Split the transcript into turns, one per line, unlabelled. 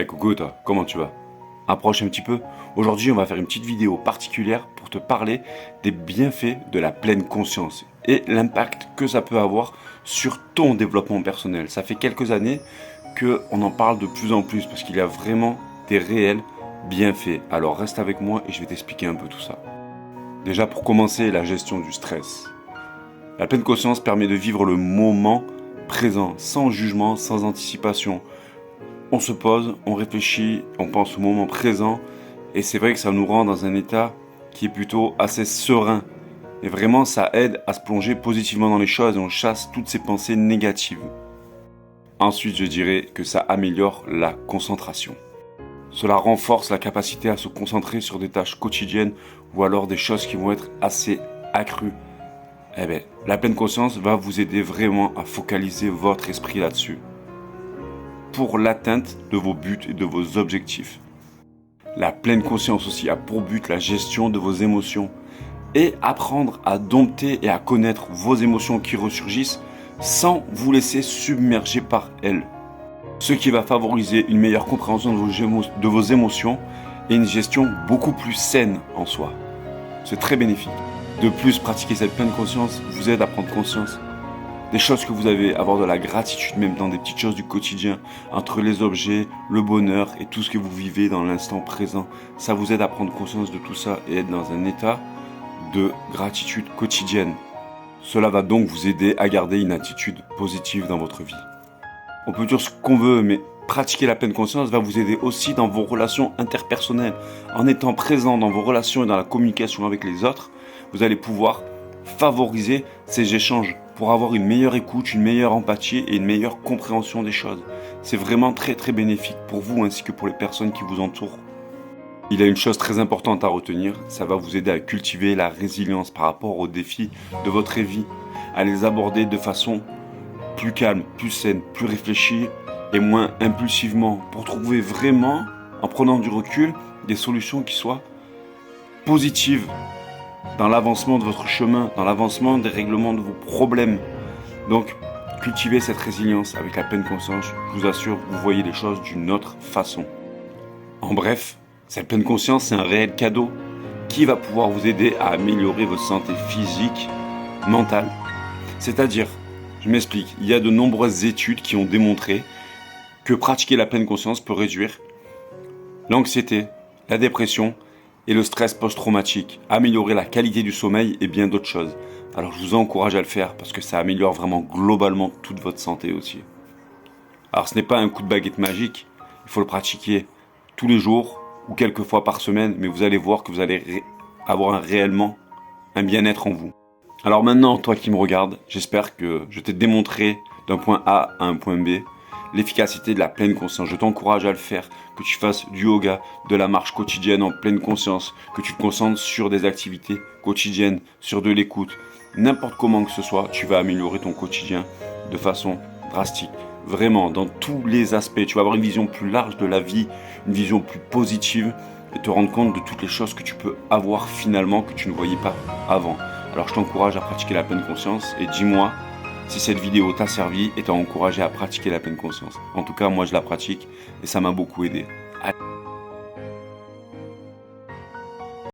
Coucou toi, comment tu vas? Approche un petit peu. Aujourd'hui, on va faire une petite vidéo particulière pour te parler des bienfaits de la pleine conscience et l'impact que ça peut avoir sur ton développement personnel. Ça fait quelques années qu'on en parle de plus en plus parce qu'il y a vraiment des réels bienfaits. Alors reste avec moi et je vais t'expliquer un peu tout ça. Déjà pour commencer, la gestion du stress. La pleine conscience permet de vivre le moment présent, sans jugement, sans anticipation. On se pose, on réfléchit, on pense au moment présent et c'est vrai que ça nous rend dans un état qui est plutôt assez serein. Et vraiment, ça aide à se plonger positivement dans les choses et on chasse toutes ces pensées négatives. Ensuite, je dirais que ça améliore la concentration. Cela renforce la capacité à se concentrer sur des tâches quotidiennes ou alors des choses qui vont être assez accrues. Eh bien, la pleine conscience va vous aider vraiment à focaliser votre esprit là-dessus pour l'atteinte de vos buts et de vos objectifs. La pleine conscience aussi a pour but la gestion de vos émotions et apprendre à dompter et à connaître vos émotions qui ressurgissent sans vous laisser submerger par elles. Ce qui va favoriser une meilleure compréhension de vos émotions et une gestion beaucoup plus saine en soi. C'est très bénéfique. De plus, pratiquer cette pleine conscience vous aide à prendre conscience des choses que vous avez, avoir de la gratitude même dans des petites choses du quotidien, entre les objets, le bonheur et tout ce que vous vivez dans l'instant présent. Ça vous aide à prendre conscience de tout ça et être dans un état de gratitude quotidienne. Cela va donc vous aider à garder une attitude positive dans votre vie. On peut dire ce qu'on veut, mais pratiquer la pleine conscience va vous aider aussi dans vos relations interpersonnelles. En étant présent dans vos relations et dans la communication avec les autres, vous allez pouvoir favoriser ces échanges pour avoir une meilleure écoute, une meilleure empathie et une meilleure compréhension des choses. C'est vraiment très très bénéfique pour vous ainsi que pour les personnes qui vous entourent. Il y a une chose très importante à retenir, ça va vous aider à cultiver la résilience par rapport aux défis de votre vie, à les aborder de façon plus calme, plus saine, plus réfléchie et moins impulsivement pour trouver vraiment, en prenant du recul, des solutions qui soient positives dans l'avancement de votre chemin, dans l'avancement des règlements de vos problèmes. Donc, cultivez cette résilience avec la pleine conscience. Je vous assure, vous voyez les choses d'une autre façon. En bref, cette pleine conscience, c'est un réel cadeau qui va pouvoir vous aider à améliorer votre santé physique, mentale. C'est-à-dire, je m'explique, il y a de nombreuses études qui ont démontré que pratiquer la pleine conscience peut réduire l'anxiété, la dépression et le stress post-traumatique, améliorer la qualité du sommeil et bien d'autres choses. Alors je vous encourage à le faire parce que ça améliore vraiment globalement toute votre santé aussi. Alors ce n'est pas un coup de baguette magique, il faut le pratiquer tous les jours ou quelques fois par semaine, mais vous allez voir que vous allez avoir réellement un bien-être en vous. Alors maintenant, toi qui me regardes, j'espère que je t'ai démontré d'un point A à un point B l'efficacité de la pleine conscience. Je t'encourage à le faire, que tu fasses du yoga, de la marche quotidienne en pleine conscience, que tu te concentres sur des activités quotidiennes, sur de l'écoute. N'importe comment que ce soit, tu vas améliorer ton quotidien de façon drastique. Vraiment, dans tous les aspects, tu vas avoir une vision plus large de la vie, une vision plus positive et te rendre compte de toutes les choses que tu peux avoir finalement que tu ne voyais pas avant. Alors je t'encourage à pratiquer la pleine conscience et dis-moi si cette vidéo t'a servi et t'a encouragé à pratiquer la pleine conscience. En tout cas, moi je la pratique et ça m'a beaucoup aidé.